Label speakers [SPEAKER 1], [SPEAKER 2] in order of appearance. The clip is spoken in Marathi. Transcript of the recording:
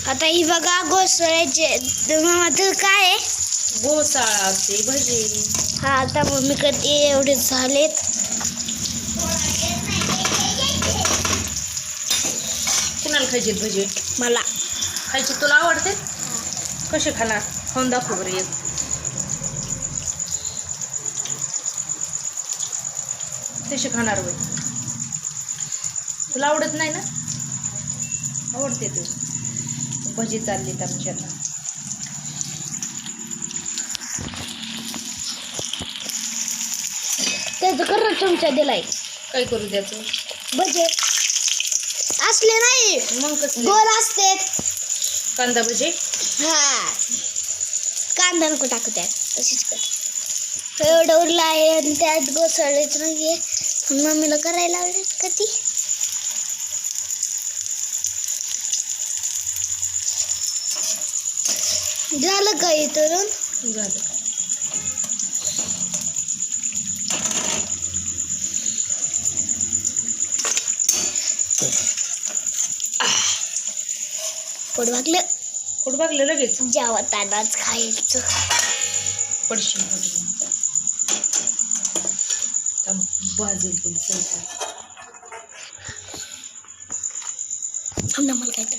[SPEAKER 1] आता ही बघा घोसाळ्याचे माझं काय आहे
[SPEAKER 2] घोसाळाचे भजे.
[SPEAKER 1] हा आता मम्मी करते एवढे झालेत.
[SPEAKER 2] कुणाला खायचे भजे?
[SPEAKER 1] मला
[SPEAKER 2] खायचे. तुला आवडते? कसे खाणार? खाऊन दाखव बरं एक. कसे खाणार बाई? तुला आवडत नाही ना? आवडते ते भजी चाललीत आमच्याला.
[SPEAKER 1] त्याचं करा चमचा दिलाय.
[SPEAKER 2] काय करू द्याचं?
[SPEAKER 1] भजे असले नाही
[SPEAKER 2] मग कसले?
[SPEAKER 1] गोल असते.
[SPEAKER 2] कांदा भजे.
[SPEAKER 1] हा कांदा नको टाकू त्यात तशीच कर. एवढं उरलं आहे आणि त्यात घोसाळेच नाहीये. मम्मीला करायला आवडेल का ती? झालं का हे तरुण?
[SPEAKER 2] झालं.
[SPEAKER 1] पोट भागलं.
[SPEAKER 2] कुठं बघलं लगेच?
[SPEAKER 1] जेवतानाच खायचं.
[SPEAKER 2] पडशील बाजूला पण
[SPEAKER 1] मला काय तर